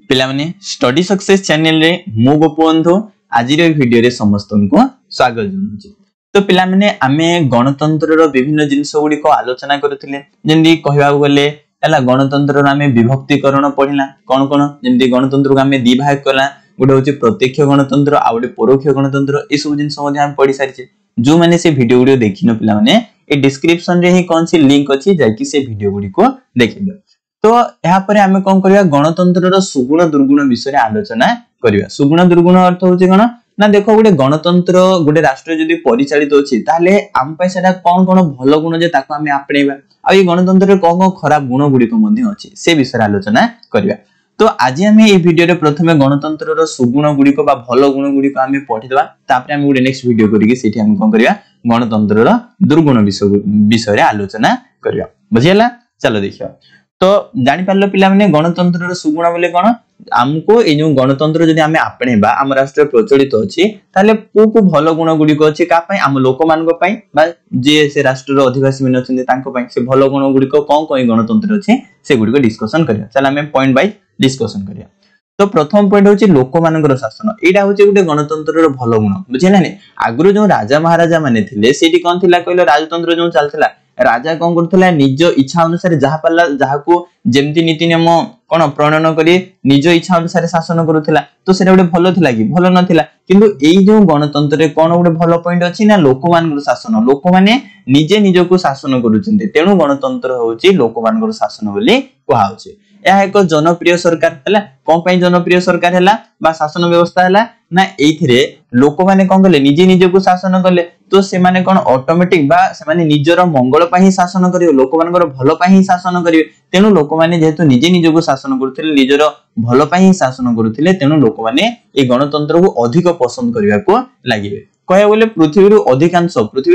पिला माने study success channel रे मो गोपबंधु आज वीडियो रे समस्त को स्वागत जनाउछि। तो पिला माने आमे गणतंत्र रो विभिन्न जिंस गुडी को आलोचना करथिले जेंदी कहबा गले हला गणतंत्र रो आमे विभक्तिकरण पढिला कोन कोन जेंदी गणतंत्र को आमे दि भाग कला गुडे होछि प्रत्यक्ष गणतंत्र आ गुडे परोक्ष गणतंत्र ए सब जिंस मध्ये हम पढि सारिछे। जो माने से वीडियो देखिनो पिला माने ए डिस्क्रिप्शन रे ही कोन सी लिंक अछि जाकि से वीडियो गुडी को देखिबो। तो यहाँ पर आमे कोन करिया गणतंत्र रो सुगुण दुर्गुण विषय रे आलोचना करिया। सुगुण दुर्गुण अर्थ होछि कोन ना देखो गुडे गणतंत्र गुडे राष्ट्र जदी परिचालित होछि ताले आम पय सेटा कोन कोन भलो गुण जे ताको आमे आपणेबा आ ई गणतंत्र रे कोन कोन खराब गुण गुडी को मध्ये अछि से विषय रे आलोचना करिया। तो आज आमे ई वीडियो रे प्रथमे गणतंत्र रो सुगुण गुडी को बा भलो गुण गुडी को आमे पढिदबा तापर आमे गुडे नेक्स्ट वीडियो करिके सेठी आमे कोन करिया गणतंत्र रो दुर्गुण विषय रे आलोचना करिया। बुझियला चलो देखियो। तो जानि पारलो पिला माने गणतंत्र रो सुगुण बोले कोन हमको ए जो गणतंत्र जदी हमें आपणेबा हम राष्ट्र प्रचलित अछि ताले को भलो गुण गुडी को अछि का पय हम लोक मान को पय बा जे से राष्ट्र रो अधिवासी मन अछि तांको पय से भलो गुण गुडी को कोन गणतंत्र अछि से गुडी को डिस्कशन करिया। चल हमें पॉइंट बाय डिस्कशन करिया। तो प्रथम पॉइंट होछि लोक मानकर शासन। एडा होछि गुटे गणतंत्र रो भलो गुण बुझिला ने। आगरो जो राजा महाराजा माने थिले सेठी कोन थिला कहलो राजतंत्र जो चलथिला राजा कोन करथिला निज इच्छा अनुसार जहा पल्ला जहा को जेमति नीति नियम कोन प्रणयन करी निज इच्छा अनुसार शासन करूथिला। तो सेटा गुटे भलो थिला कि भलो नथिला किंतु एई जो गणतंत्र रे कोन गुटे भलो पॉइंट अछि ना लोक मानकर शासन। लोक माने निजे निज को शासन करूचंती तेनु गणतंत्र होछि लोक मानकर शासन बोली कहा होछि। यह एक जनप्रिय सरकार हला कोन पय जनप्रिय सरकार हला बा शासन व्यवस्था हला ना एथिरे लोक माने कोन गले निजे निजे को शासन करले तो से माने कोन ऑटोमेटिक बा से माने निजर मंगल पय ही शासन करियो लोक मानकर भलो पय ही शासन करियो। तेनु लोक माने जेहेतु निजे निजे को शासन करथिले निजर भलो पय ही शासन करथिले तेनु लोक माने ए गणतंत्र को अधिक पसंद करिया को लागिबे। कहया बोले पृथ्वी रो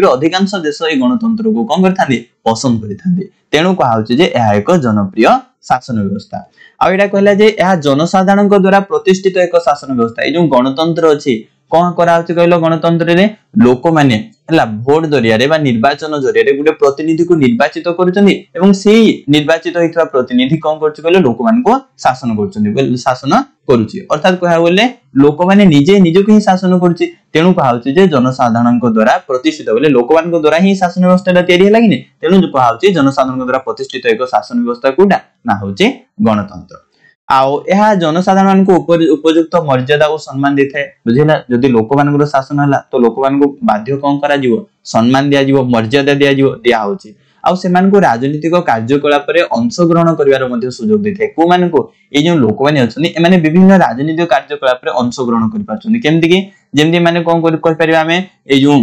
अधिकांश देश ए गणतंत्र को कोन करथांदी पसंद करिथांदी तेनु कहा होछि जे एहा एक जनप्रिय शासन व्यवस्था। आ एटा कहला जे एहा जनसाधारण को द्वारा प्रतिष्ठित एक शासन व्यवस्था। ए जो गणतंत्र अछि कोन करा होछि कहलो गणतंत्र रे लोक माने हला वोट जरिया रे बा निर्वाचन जरिया रे गुटे प्रतिनिधि को निर्वाचित करूचंदी एवं सेही निर्वाचित होइथवा प्रतिनिधि कोन करछि कहलो लोक मान को शासन करूचंदी शासन करूछि। अर्थात कहया बोले लोक माने निजे निजे को ही शासन करूछि तेनु कहा होछि जे जनसाधारण को द्वारा प्रतिष्ठित बोले लोक मान को द्वारा ही शासन व्यवस्था ता तयारी हेला कि नै तेनु कहा होछि जनसाधारण को द्वारा प्रतिष्ठित एक शासन व्यवस्था कोडा ना होछि गणतंत्र। आउ एहा जनसाधारण को उपयुक्त मर्यादा और सम्मान देथे बुझिला। जदी लोक मानकर शासन हला तो लोक मान को बाध्य कोन करा जीवो सम्मान दिया जीवो मर्यादा दिया जीवो दिया होछि। आउ सेमान को राजनीतिक कार्यकलाप रे अंशग्रहण करिवार मध्ये सुयोग देथे। को मान को ए जो लोक माने अछनी ए माने विभिन्न राजनीतिक कार्यकलाप रे अंशग्रहण करि पाछनी केमति कि जेमति माने कोन कहि परिबा हमें ए जो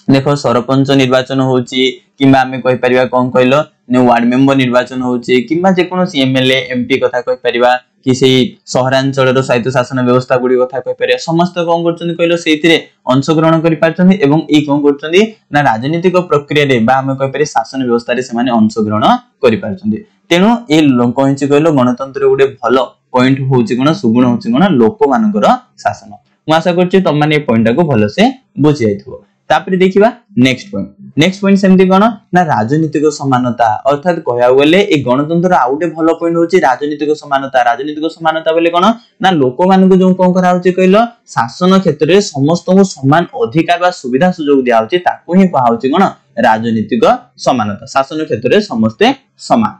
देखो सरपंच निर्वाचन होछि किबा हमें कहि परिबा कोन कहलो ने वार्ड मेंबर निर्वाचन होछि किबा जे कोनो एमएलए एमपी कथा कहि परिबा कि सेही शहरांचल रो स्वायत्त शासन व्यवस्था गुडी कथा कहि परिबा समस्त कोन करछन कहलो सेहितरे अंशग्रहण करि पाछन एवं ए कोन करछन ना राजनीतिक प्रक्रिया रे बा हमें कहि परि शासन व्यवस्था रे से माने अंशग्रहण करि पाछन। तेनु ए लोक होछि कहलो गणतंत्र गुडे भलो पॉइंट होछि कोन सुगुण होछि कोन लोक मानकर शासन। मु आशा करछि तुम माने ए पॉइंट को भलो से बुझि जाइथबो। तापरे देखिबा नेक्स्ट पॉइंट सेमति कोन ना राजनीतिक समानता। अर्थात कहया गले ए गणतंत्र आउटे भलो पॉइंट होछि राजनीतिक समानता बोले कोन ना लोक मान को जो कोन करा होछि कहलो शासन क्षेत्र रे समस्त को समान अधिकार बा सुविधा सुयोग दिया होछि ताको ही कहा होछि कोन राजनीतिक समानता। शासन क्षेत्र रे समस्त समान।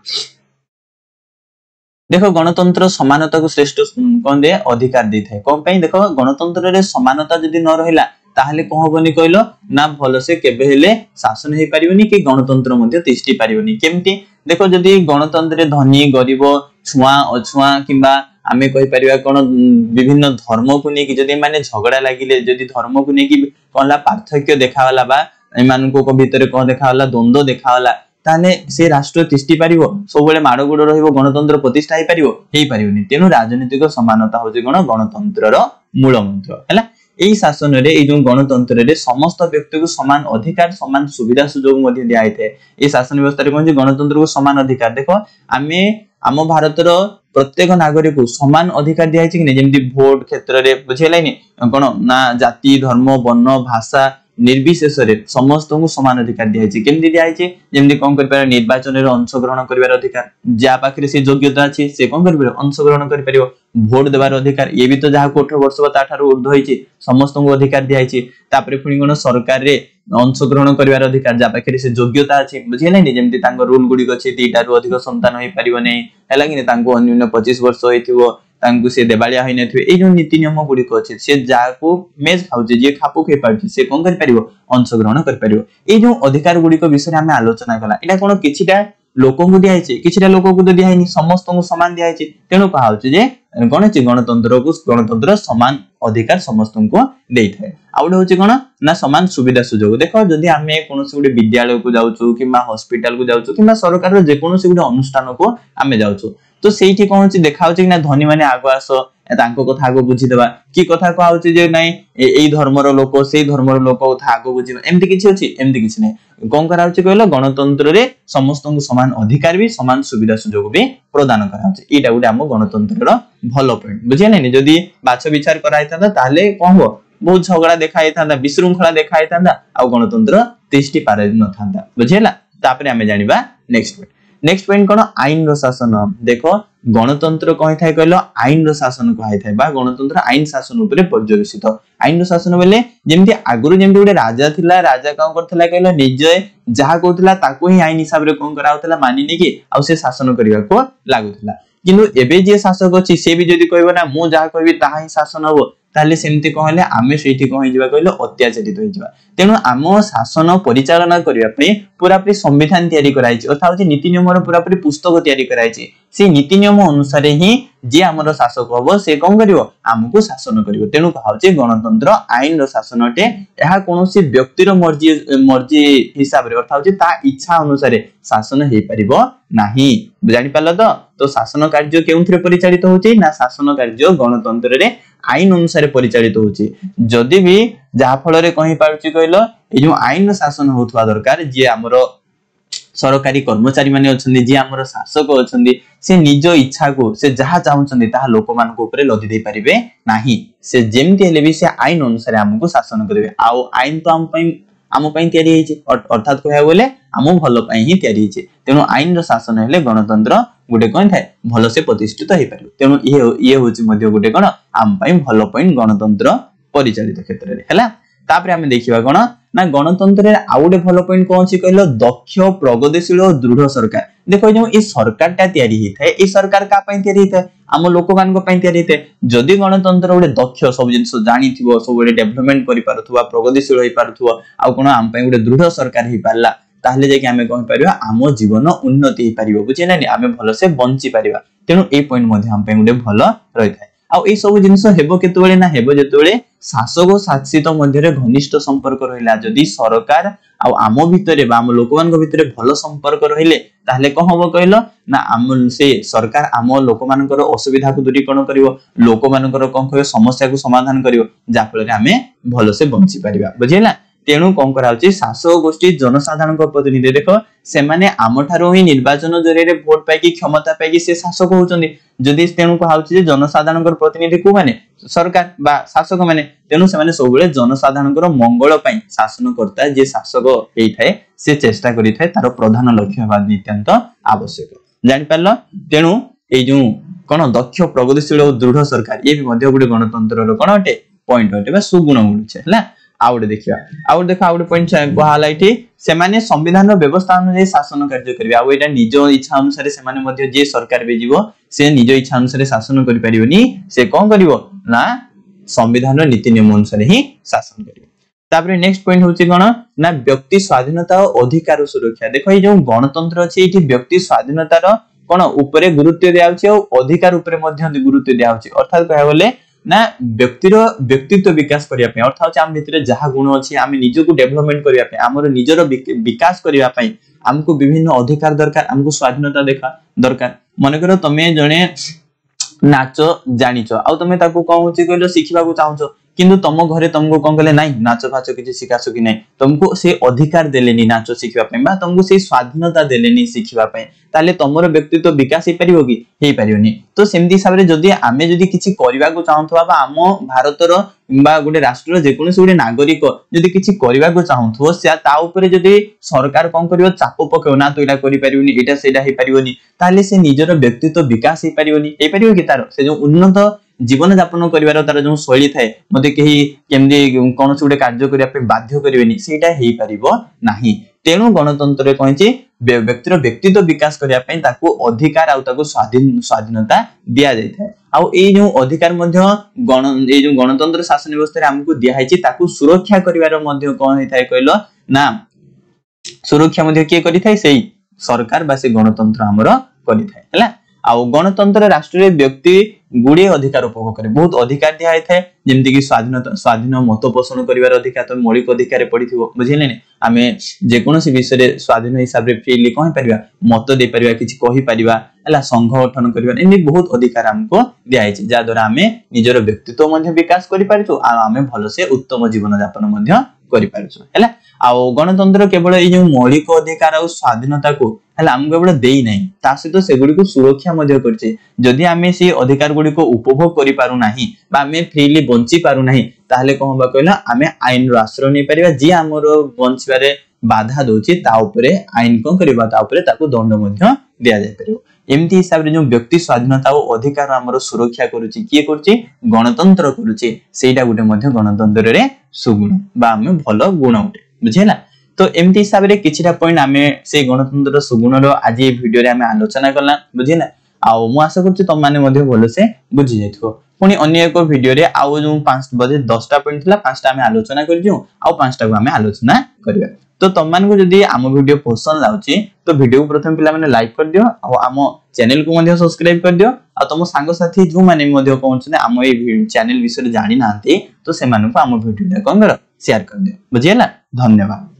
देखो गणतंत्र समानता को श्रेष्ठ कोन दे अधिकार देथाय कोन पई देखो गणतंत्र रे समानता जदी न रहिला ताहले कोन होबनी कहलो ना भलो से केबे हेले शासन हे परिबनी कि गणतंत्र मध्ये तिष्टि परिबनी। केमति देखो जदी गणतंत्र रे धनी गरीब छुआ अछुआ किबा आमे कहि परिबा कोन विभिन्न धर्म को नै कि जदी माने झगड़ा लागिले जदी धर्म को नै कि कोनला पार्थक्य देखावाला बा एमान को भीतर कोन देखावाला द्वंद्व देखावाला ताने से राष्ट्र तिष्टि परिबो सबले माडगुड रहिबो गणतंत्र प्रतिष्ठा हे परिबनी। तेनु राजनीतिक समानता होजे कोन गणतंत्र रो मूल मंत्र हैला। एई शासन रे ए जो गणतंत्र रे समस्त व्यक्ति को समान अधिकार समान सुविधा सुयोग मध्ये दिया आइथे। ए शासन व्यवस्था रे कोन जे गणतंत्र को समान अधिकार देखो आमे आम भारत रो प्रत्येक नागरिक को समान अधिकार दिया आइछि कि नै जेमति वोट क्षेत्र रे बुझेलाइनी कोन ना जाति धर्म वर्ण भाषा निर्विशेष समस्त को समान अधिकार दिखाई केमती दिखाई जमी कौन कर निर्वाचन में अंशग्रहण कर अधिकार जहाँ पाखे से योग्यता अच्छी से कौन कर अंशग्रहण कर भोट देवार अधिकार ये भी तो जहाँ 18 वर्ष ऊर्ध्व होती समस्त को अधिकार दिखाई पुणी कौन सरकार रे अंशग्रहण कर अधिकार जहाँ पाखे से योग्यता अच्छी बुझे जमी रूल गुड़िक अच्छे 2टारू अधिक संतान हो पार नहीं है कि अन्यून 25 वर्ष हो से देवालिया होई नथिबे ए जो नीति नियम गुड़िक अच्छे से जाको मेज खाऊचे जे खापु खे पाउचे से कोन कर परिबो अंशग्रहण कर परिबो ए जो अधिकार गुड़िक विषय में आलोचना कला एटा कोन किछिटा लोक को दिया किछिटा लोक को तो दिया समस्त को समान दिया तेणु कहा जे कौन है गणतंत्र को गणतंत्र समान अधिकार समस्त को दे थाए आउटे होची कोन ना समान सुविधा सुजोग देखो जदि आमे कोनोसी गुटे विद्यालय को जाउछु किबा हॉस्पिटल को जाउछु किबा सरकार रो जे कोनोसी गुटे अनुष्ठान को आमे जाउछु तो सेठी कोन होची देखाउची कि ना धनी माने आगो आसो तांको कथा आगो बुझी देबा की कथा को आउची जे नाही एई धर्मर लोक सेई धर्मर लोक कथा आगो बुझिबा एम्ति किछि अछि एम्ति किछि नै कोन कराउची कहलो गणतंत्र रे समस्त को समान अधिकार भी समान सुविधा सुजोग भी प्रदान कराउची एटा गुटे हम गणतंत्र रो भलो पॉइंट बुझे नै जदि बाछ विचार कराइता ताले कोन हो बहुत झगड़ा देखाई था विशृंखला देखाई था आ गणतंत्र तिष्टि पारे न था बुझेला तापरे हमें जानिबा नेक्स्ट पॉइंट कोन आईन रो शासन देखो गणतंत्र कहि थाय कहलो आईन रो शासन कहि थाय बा गणतंत्र आईन शासन ऊपर पर्यवेसित आईन रो शासन बेले जेमति आगुरु जेमति गुटे राजा थिला राजा का करथला कहलो निजे जहा कहथला ताको ही आईन हिसाब रे कोन कराउथला मानिनी कि आ से शासन करिवा को लागुथला किंतु एबे जे शासक अछि से भी जदी कहबो ना मु जहा कहबी ताहा ही शासन हबो ताले सेमति कहले आमे सेठी कहि जिबा कहलो अत्याचारित होई जिबा तेनु आम शासन परिचालना करिया पे पूरा पूरी संविधान तयारी कराई छि अर्थात नीति नियम रो पूरा पूरी पुस्तक तयारी कराई छि से नीति नियम अनुसार ही जे हमरो शासक हबो से कोन करिवो हमकु शासन करिवो तेनु कहाउछि गणतंत्र आईन रो शासन अटे एहा कोनोसी व्यक्ति रो मर्जी हिसाब रे अर्थात ता इच्छा अनुसार शासन हे परिबो नाही जानि पालो तो शासन कार्य केउथरे परिचालित होछि ना शासन कार्य गणतंत्र रे आईन अनुसार परिचालित होछि जदि भी जहा फल रे कहि पाउछि कहलो ए जो आईन शासन होथवा दरकार जे हमरो सरकारी कर्मचारी माने अछन्दी जे हमरो शासक अछन्दी से निज इच्छा को से जहा चाहुछन्दी ताहा लोक मान को ऊपर लदी दे परिबे नाही से जेमति हेले भी से आईन अनुसार हमको शासन करबे आ आईन तो हम पई तयारी हेछि अर्थात कहया बोले हम भलो पई ही तयारी हेछि तेनु आईन रो शासन हेले गणतंत्र गुटे कोन थाए भलो से प्रतिष्ठित हे पारिबो तेनु ये होछि मध्ये गुटे कोन हम पई भलो पॉइंट गणतंत्र परिचालित क्षेत्र रे हला तापरे हम देखिबा कोन ना गणतंत्र रे आउडे भलो पॉइंट कोन छि कहलो दक्ष प्रगतिशील और दृढ़ सरकार देखो जो ई सरकार ता तयारी हि थाए ई सरकार का पई तयारी हि थाए हम लोक मान को पई तयारी हि थाए जदि गणतंत्र गुटे दक्ष सब जिंस जानि थिबो सब गुटे डेवलपमेंट करि पारुथुवा प्रगतिशील होई पारुथुवा आ कोन हम पई गुटे दृढ़ सरकार हि पारला ताहले जे कि हमें कहि परिबा आम जीवन उन्नति हि पारिबो बुझिना नि हमें भलो से बंची पारिबा तेनु ए पॉइंट मध्ये हम पई गुटे भलो रहि थाए आ ए सब जिंस हेबो केतबेले ना हेबो जेतबेले शासक और शासित मध्य घनिष्ठ संपर्क रहिला जदि सरकार आ आम भितरे बा आम लोकमान को भितरे भलो संपर्क रहिले ताहले को हबो कहलो ना आम से सरकार आम लोकमानकर असुविधा को दूरीकरण करिवो लोकमानकर कोन कहियो समस्या को समाधान करिवो जा फल रे हमें भलो से बंची पारिबा बुझिला तेणु कौन कराउछि शासक गोष्ठी जनसाधारण प्रतिनिधि देखो से माने आमठारो ही निर्वाचन जरिए भोट पाइकी क्षमता पाइकी से शासक होउचंदी जदि तेणु कहाउछि जे जनसाधारण प्रतिनिधि को माने सरकार बा शासक माने तेणु से माने सब बेले जनसाधारण मंगल पई शासन करता जे शासक हेई थाए से चेष्टा करि थाए तार प्रधान लक्ष्य बा नित्यांत आवश्यक जानि पारलो तेणु ए जो कोन दक्ष प्रगतिशील और दृढ़ सरकार ये भी मध्य गुटे गणतंत्र रो कोन अटे पॉइंट अटे बा सुगुण गुण हला आउट देखिया आउट देखो आउट पॉइंट कहला इठी से माने संविधान रो व्यवस्था अनुसार शासन कार्य करबे आ एटा निज इच्छा अनुसार से माने मध्य जे सरकार बेजिवो से निज इच्छा अनुसार शासन करि परिबोनी से कोन करिवो ना संविधान रो नीति नियम अनुसार ही शासन करिवो तापरे नेक्स्ट पॉइंट होची कोन ना व्यक्ति स्वाधीनता और अधिकार सुरक्षा देखो ए जो गणतंत्र अछि एठी व्यक्ति स्वाधीनता रो कोन ऊपर गुरुत्व दियाउछि और अधिकार ऊपर मध्य गुरुत्व दियाउछि अर्थात कहया बोले ना व्यक्तिर व्यक्तित्व विकास करिया पे अर्थात हम भितरे जहा गुण अछि हम निज को डेवलपमेंट करिया पे हमर निजरो विकास करिया पे हमको विभिन्न अधिकार दरकार हमको स्वाधीनता देखा दरकार माने करो तमे जने नाच जानिचो आ तमे ताको कहउछि कहलो सिखिबा को चाहउछो किंतु तुम घरे तुमको कौन कहले नहीं नाच फाच किसी शिखासु कि नहीं तुमको से अधिकार देलेनी नाच शिखिबा पय बा तुमको से स्वाधीनता देलेनी शिखिबा पय ताले तमरो व्यक्तित्व विकास हे परिबो कि हे परिबोनी तो सेमती हिसाब रे जदी आमे जदी किछि करिबा को चाहथवा बा हम भारतर बा गोटे राष्ट्र जे कोनसे गोटे नागरिक जदी किछि करिबा को चाहथो से ता ऊपर जदी सरकार कोन करियो चाप पकेओ ना तो एटा करि परिबोनी एटा सेटा हे परिबोनी ताले से निजर व्यक्तित्व विकास हे परिबोनी हे परिबो कि तार से जो उन्नत जीवन यापन करिवार तार जो शैली थाए मते केही केमदी कोनसे गोटे कार्य करिया पे बाध्य करिवेनी सेटा हेई परिबो नाही तेणु गणतंत्र कहछि व्यक्तिर व्यक्तित्व विकास करिया पे ताकू अधिकार आ ताकू स्वाधीनता दिया जाय थाए आ ए जो अधिकार मध्ये ए जो गणतंत्र शासन व्यवस्था रे हमकु दिया हैछि ताकू सुरक्षा करिवार मध्ये कोन हेई थाए कहलो ना सुरक्षा मध्ये के करि थाए सेही सरकार बा से गणतंत्र हमरो करि थाए हला आ गणतंत्र राष्ट्र रे व्यक्ति गुडे अधिकार उपभोग करे बहुत अधिकार दिया है जेमति कि स्वाधीन मत पोषण करिवार अधिकार तो मौलिक अधिकार पड़िथिबो बुझिले ने आमे जे कोनोसी विषय रे स्वाधीन हिसाब रे फ्रीली कहि परिबा मत दे परिबा किछि कहि परिबा हला संगठन करिबा एनी बहुत अधिकार हमको दिया है जा द्वारा आमे निजर व्यक्तित्व मध्ये विकास करि पारछु आ आमे भलो से उत्तम जीवन यापन मध्ये करि पारछु हला आ गणतंत्र केवल ए जो मौलिक अधिकार आ स्वाधीनता को हला हम केवल देई नै ता सहित सेगुडी को सुरक्षा मध्ये करछे जदि आमे से अधिकार गुडी को उपभोग करि पारु नाही बा आमे फ्रीली बंची पारु नाही ताहले कहबा कहला आमे आईन रो आश्रय नै परिबा जे हमरो बंचबारे बाधा दोछि ता ऊपरे आईन को करबा ता ऊपरे ताको दंड मध्ये दिया जाय परिबो एमती हिसाब रे जो व्यक्ति स्वाधीनता और अधिकार हमरो सुरक्षा करूछि किए करछि गणतंत्र करूछि सेटा गुटे मध्ये गणतंत्र रे सुगुण बा आमे भलो गुण उठे बुझिला तो एमती हिसाब रे किछिटा पॉइंट आमे से गणतंत्र सुगुण रो आज ए वीडियो रे आमे आलोचना करला बुझिला आ मु आशा करछि तुम माने मध्ये भलो से बुझि जायथो पुनी अन्य एक वीडियो रे आउ जो 5 बजे 10टा पॉइंट थिला 5टा आमे आलोचना कर दियो आ 5टा को आमे आलोचना करबा तो तुम मान को जदी आम वीडियो पसंद लाउची तो वीडियो को प्रथम पिला माने लाइक कर दियो आ आम चैनल को मध्ये सब्सक्राइब कर दियो आ तुम सांग साथी जो माने मध्ये कहउछने आम ए चैनल विषय जानि नांती तो से मानको आम वीडियो कोन शेयर कर दियो बुझियला धन्यवाद।